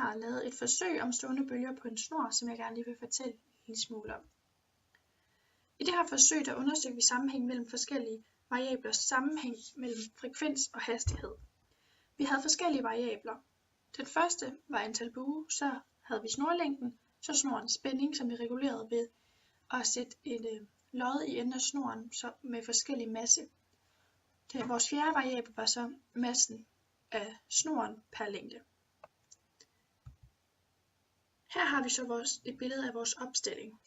her lavet et forsøg om stående bølger på en snor, som jeg gerne lige vil fortælle en lille smule om. I det her forsøg der undersøgte vi sammenhæng mellem forskellige variablers sammenhæng mellem frekvens og hastighed. Vi havde forskellige variabler. Den første var antal buer, så havde vi snorlængden, så snorens spænding, som vi regulerede ved at sætte et lod i enden af snoren med forskellig masse. Vores fjerde variabel var så massen af snoren per længde. Her har vi så et billede af vores opstilling.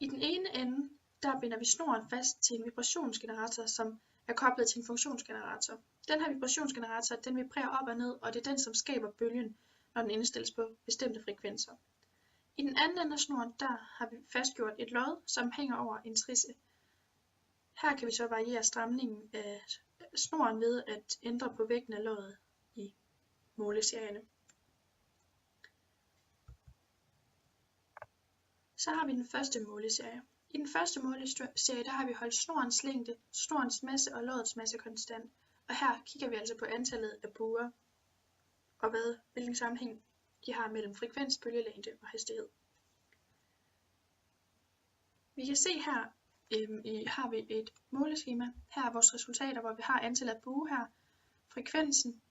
I den ene ende, der binder vi snoren fast til en vibrationsgenerator, som er koblet til en funktionsgenerator. Den her vibrationsgenerator, den vibrerer op og ned, og det er den, som skaber bølgen, når den indstilles på bestemte frekvenser. I den anden ende af snoren, der har vi fastgjort et lod, som hænger over en trisse. Her kan vi så variere stramningen af snoren ved at ændre på vægten af loddet i måleserierne. Så har vi den første måleserie. I den første måleserie der har vi holdt snorens længde, snorens masse og loddets masse konstant. Og her kigger vi altså på antallet af buer og hvilken sammenhæng de har mellem frekvens, bølgelængde og hastighed. Vi kan se her, har vi et måleskema. Her er vores resultater, hvor vi har antallet af buer her, frekvensen,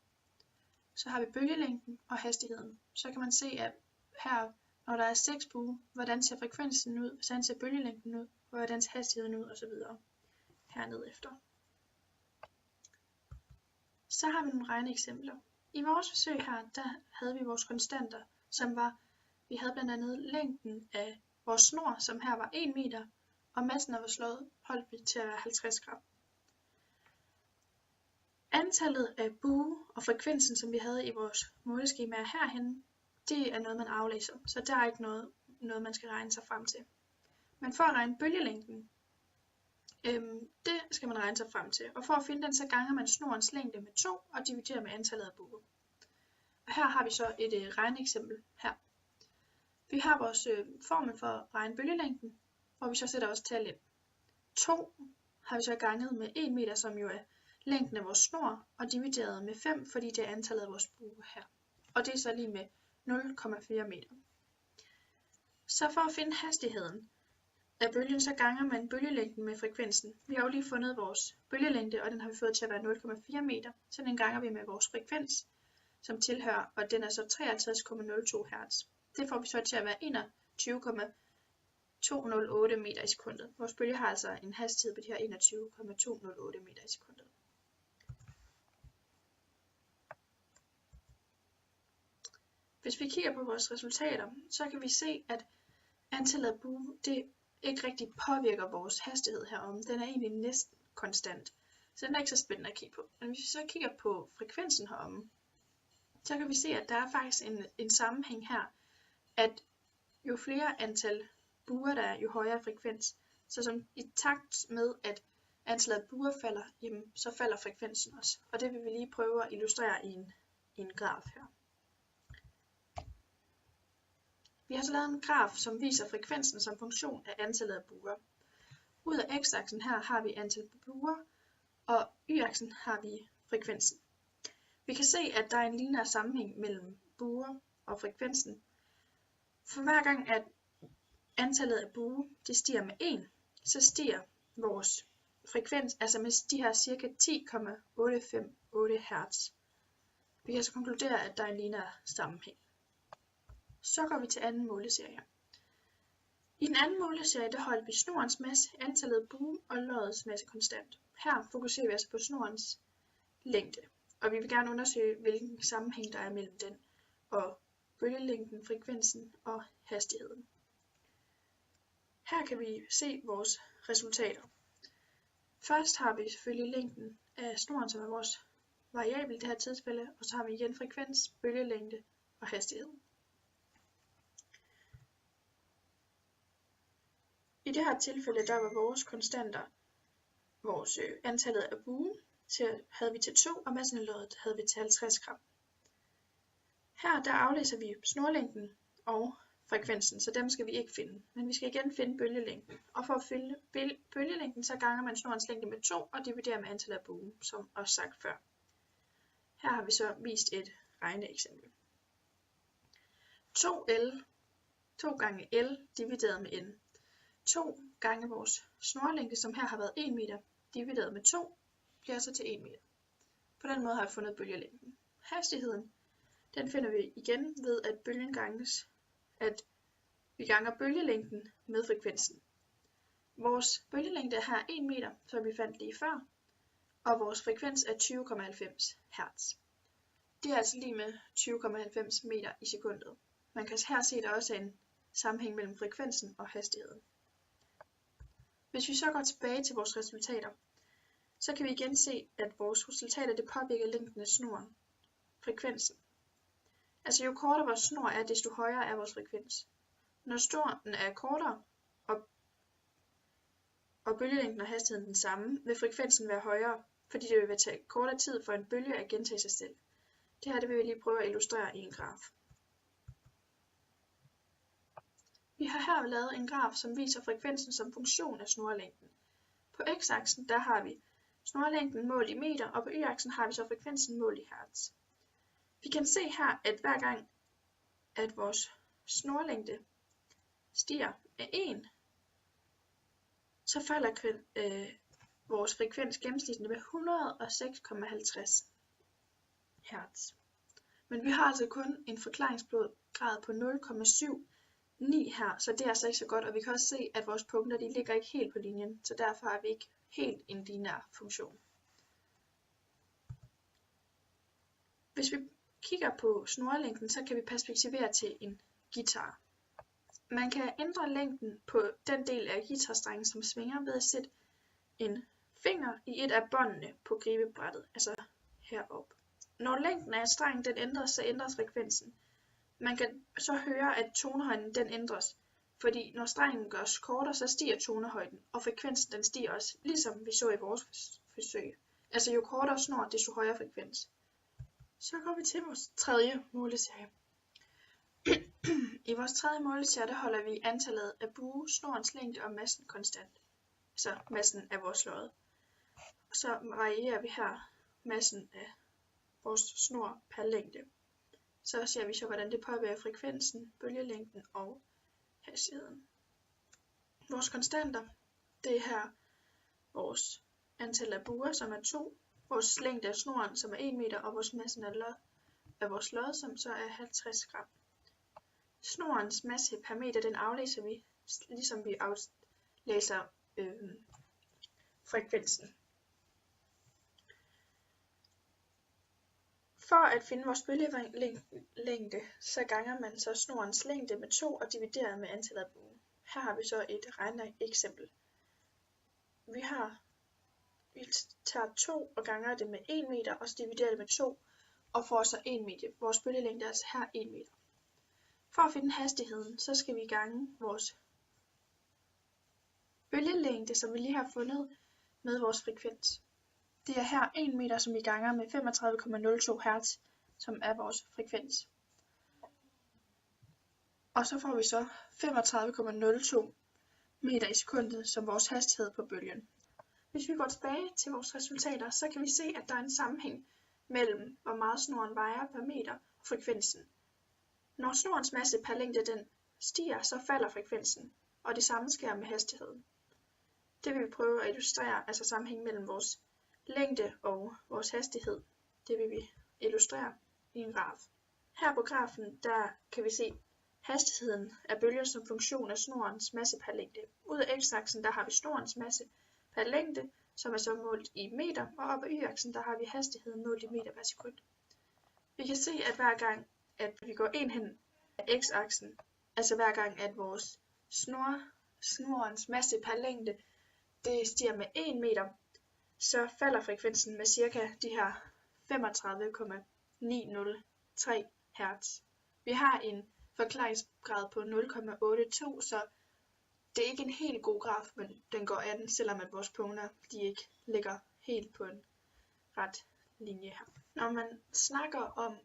så har vi bølgelængden og hastigheden. Så kan man se, at her, når der er 6 buer, hvordan ser frekvensen ud, hvordan ser bølgelængden ud, og hvordan ser hastigheden ud osv. hernede efter. Så har vi nogle regneeksempler. I vores forsøg her, der havde vi vores konstanter, som var, vi havde blandt andet længden af vores snor, som her var 1 meter, og massen af vores lod holdt vi til at være 50 gram. Antallet af bue og frekvensen, som vi havde i vores måleskemaer herhenne, det er noget, man aflæser, så der er ikke noget, man skal regne sig frem til. Men for at regne bølgelængden, det skal man regne sig frem til, og for at finde den, så ganger man snorens længde med 2 og dividerer med antallet af buer. Og her har vi så et regneeksempel her. Vi har vores formel for at regne bølgelængden, hvor vi så sætter også tal ind. 2 har vi så ganget med 1 meter, som jo er længden af vores snor, og divideret med 5, fordi det er antallet af vores buer her. Og det er så lige med 0,4 meter. Så for at finde hastigheden af bølgen, så ganger man bølgelængden med frekvensen. Vi har jo lige fundet vores bølgelængde, og den har vi fået til at være 0,4 meter. Så den ganger vi med vores frekvens, som tilhører, og den er så 53,02 Hz. Det får vi så til at være 21,208 meter i sekundet. Vores bølge har altså en hastighed på de her 21,208 meter i sekundet. Hvis vi kigger på vores resultater, så kan vi se, at antallet af buer, det ikke rigtig påvirker vores hastighed herom. Den er egentlig næsten konstant, så den er ikke så spændende at kigge på. Men hvis vi så kigger på frekvensen herom, så kan vi se, at der er faktisk en sammenhæng her, at jo flere antal buer der er, jo højere frekvens. Så som i takt med, at antallet af buer falder, jamen, så falder frekvensen også. Og det vil vi lige prøve at illustrere i en graf her. Vi har så lavet en graf, som viser frekvensen som funktion af antallet af buer. Ud af x-aksen her har vi antal buer, og y-aksen har vi frekvensen. Vi kan se, at der er en lineær sammenhæng mellem buer og frekvensen. For hver gang, at antallet af buer det stiger med 1, så stiger vores frekvens, altså med de her ca. 10,858 Hz. Vi kan så konkludere, at der er en lineær sammenhæng. Så går vi til anden måleserie. I den anden måleserie, der holdt vi snorens masse, antallet af buer og loddets masse konstant. Her fokuserer vi altså på snorens længde, og vi vil gerne undersøge, hvilken sammenhæng der er mellem den og bølgelængden, frekvensen og hastigheden. Her kan vi se vores resultater. Først har vi selvfølgelig længden af snoren, som er vores variabel i det her tilfælde, og så har vi igen frekvens, bølgelængde og hastighed. I det her tilfælde, der var vores konstanter, vores antallet af buer, havde vi til 2, og massen af loddet havde vi til 50 gram. Her der aflæser vi snorlængden og frekvensen, så dem skal vi ikke finde. Men vi skal igen finde bølgelængden. Og for at finde bølgelængden, så ganger man snorens længde med 2 og dividerer med antallet af buer, som også sagt før. Her har vi så vist et regneeksempel. 2L, 2 gange L divideret med N. 2 gange vores snorlængde, som her har været 1 meter, divideret med 2, bliver så til 1 meter. På den måde har jeg fundet bølgelængden. Hastigheden, den finder vi igen ved, at vi ganger bølgelængden med frekvensen. Vores bølgelængde er her 1 meter, som vi fandt lige før, og vores frekvens er 20,90 Hz. Det er altså lige med 20,90 meter i sekundet. Man kan her se, at der også er en sammenhæng mellem frekvensen og hastigheden. Hvis vi så går tilbage til vores resultater, så kan vi igen se, at vores resultater det påvirker længden af snoren, frekvensen. Altså jo kortere vores snor er, desto højere er vores frekvens. Når snoren er kortere, og bølgelængden og hastigheden den samme, vil frekvensen være højere, fordi det vil tage kortere tid for en bølge at gentage sig selv. Det her det vil vi lige prøve at illustrere i en graf. Vi har her lavet en graf, som viser frekvensen som funktion af snorlængden. På x-aksen der har vi snorlængden målt i meter, og på y-aksen har vi så frekvensen målt i hertz. Vi kan se her, at hver gang at vores snorlængde stiger med 1, så falder vores frekvens gennemsnitligt med 106,50 Hz. Men vi har altså kun en forklaringsgrad på 0,79 her, så det er altså ikke så godt, og vi kan også se, at vores punkter de ligger ikke helt på linjen, så derfor har vi ikke helt en lineær funktion. Hvis vi kigger på snorlængden, så kan vi perspektivere til en guitar. Man kan ændre længden på den del af guitarstrengen, som svinger, ved at sætte en finger i et af båndene på gribebrættet, altså heroppe. Når længden af strengen den ændres, så ændres frekvensen. Man kan så høre, at tonehøjden den ændres, fordi når strengen gøres kortere, så stiger tonehøjden, og frekvensen den stiger også, ligesom vi så i vores forsøg. Altså jo kortere snor, desto højere frekvens. Så går vi til vores tredje måleserie. I vores tredje måleserie, der holder vi antallet af bue, snorens længde og massen konstant. Så massen af vores lod. Og så varierer vi her massen af vores snor per længde. Så ser vi så, hvordan det påvirker frekvensen, bølgelængden og hastigheden. Vores konstanter, det er her vores antal af buer, som er 2, vores længde af snoren, som er 1 meter, og vores massen af vores lod, som så er 50 gram. Snorens masse per meter, den aflæser vi, ligesom vi aflæser frekvensen. For at finde vores bølgelængde, så ganger man så snorens længde med 2 og dividerer med antallet af bue. Her har vi så et regneeksempel. Vi tager 2 og ganger det med 1 meter, og så dividerer det med 2, og får så 1 meter. Vores bølgelængde er altså her 1 meter. For at finde hastigheden, så skal vi gange vores bølgelængde, som vi lige har fundet, med vores frekvens. Det er her 1 meter, som vi ganger med 35,02 Hz, som er vores frekvens. Og så får vi så 35,02 meter i sekundet som vores hastighed på bølgen. Hvis vi går tilbage til vores resultater, så kan vi se, at der er en sammenhæng mellem, hvor meget snoren vejer per meter og frekvensen. Når snorens masse per længde den stiger, så falder frekvensen, og det samme sker med hastigheden. Det vil vi prøve at illustrere, altså sammenhæng mellem vores længde og vores hastighed. Det vil vi illustrere i en graf. Her på grafen, der kan vi se hastigheden af bølgen som funktion af snorens masse per længde. Ud af x-aksen, der har vi snorens masse per længde, som er så målt i meter, og op ad y-aksen, der har vi hastigheden målt i meter per sekund. Vi kan se, at hver gang, at vi går ind hen af x-aksen, altså hver gang, at vores snorens masse per længde, det stiger med 1 meter, så falder frekvensen med cirka de her 35,903 Hz. Vi har en forklaringsgrad på 0,82, så det er ikke en helt god graf, men den går an, selvom at vores punkter de ikke ligger helt på en ret linje her. Når man snakker om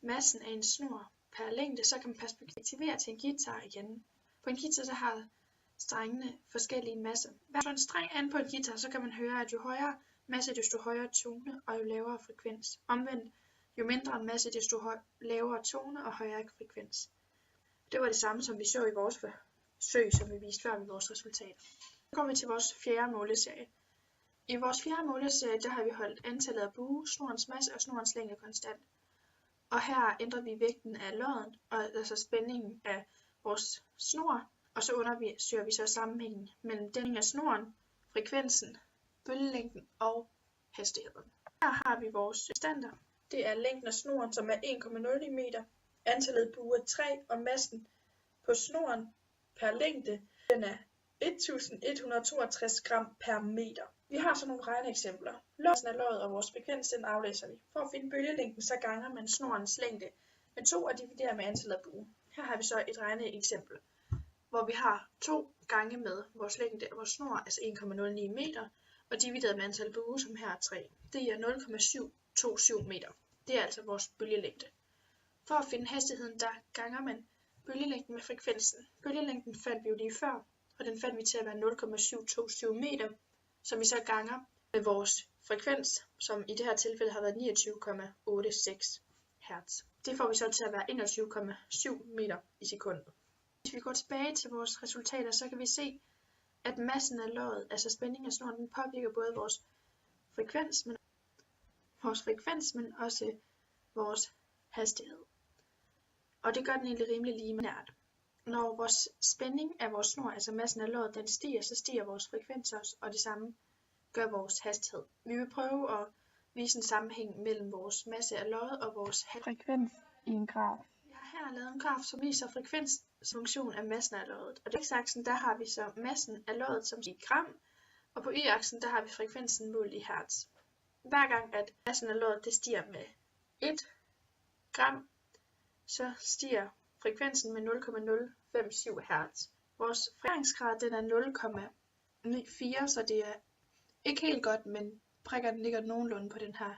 massen af en snor per længde, så kan man perspektivere til en guitar igen. På en guitar så har strengene forskellige masser. Hver en streng an på en guitar, så kan man høre, at jo højere masse, desto højere tone og jo lavere frekvens. Omvendt, jo mindre masse, desto lavere tone og højere frekvens. Det var det samme, som vi så i vores forsøg, som vi viste før med vores resultater. Så kommer vi til vores fjerde måleserie. I vores fjerde måleserie, der har vi holdt antallet af bue, snorens masse og snorens længde konstant. Og her ændrer vi vægten af lodden, og altså spændingen af vores snor, og så undersøger vi så sammenhængen mellem dæmningen af snoren, frekvensen, bølgelængden og hastigheden. Her har vi vores standard. Det er længden af snoren, som er 1,09 meter, antallet af buer 3, og massen på snoren per længde, den er 1162 gram per meter. Vi har så nogle regneeksempler. Lodden af loddet og vores frekvens, den aflæser vi. For at finde bølgelængden, så ganger man snorens længde med 2 og dividerer med antallet af bue. Her har vi så et regneeksempel, hvor vi har 2 gange med vores længde af vores snor, altså 1,09 meter, og divideret med antallet af bue, som her er 3. Det er 0,727 meter. Det er altså vores bølgelængde. For at finde hastigheden, der ganger man bølgelængden med frekvensen. Bølgelængden fandt vi jo lige før, og den fandt vi til at være 0,727 meter, som vi så ganger med vores frekvens, som i det her tilfælde har været 29,86 Hz. Det får vi så til at være 21,7 meter i sekundet. Hvis vi går tilbage til vores resultater, så kan vi se, at massen af loddet, altså spændingen af snoren, den påvirker både vores frekvens, men også vores hastighed. Og det gør den egentlig rimelig lineært. Når vores spænding af vores snor, altså massen af loddet, den stiger, så stiger vores frekvens også, og det samme gør vores hastighed. Vi vil prøve at vise en sammenhæng mellem vores masse af loddet og vores frekvens i en graf. Jeg har her lavet en graf, som viser frekvensfunktion af massen af loddet. Og på x-aksen, der har vi så massen af loddet som i gram, og på y-aksen, der har vi frekvensen målt i hertz. Hver gang at massen af loddet det stiger med 1 gram, så stiger frekvensen med 0,057 Hz. Vores frekvensgrad den er 0,94, så det er ikke helt godt, men prikkerne ligger nogenlunde på den her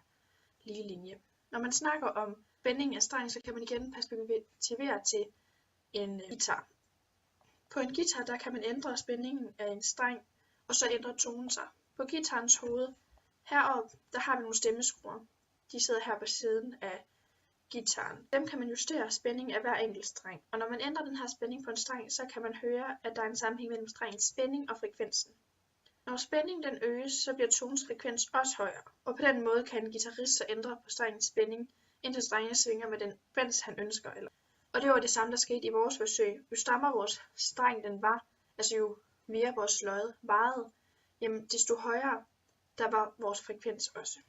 lige linje. Når man snakker om spænding af streng, så kan man igen perspektivere til en guitar. På en guitar der kan man ændre spændingen af en streng, og så ændrer tonen sig. På guitarens hoved heroppe, der har vi nogle stemmeskruer. De sidder her på siden af guitaren. Dem kan man justere spændingen af hver enkelt streng. Og når man ændrer den her spænding på en streng, så kan man høre, at der er en sammenhæng mellem strengens spænding og frekvensen. Når spændingen den øges, så bliver tonens frekvens også højere. Og på den måde kan en guitarist så ændre på strengens spænding, indtil strengen svinger med den frekvens, han ønsker. Og det var det samme, der skete i vores forsøg. Jo strammere vores streng den var, altså jo mere vores lod varede, jamen desto højere der var vores frekvens også.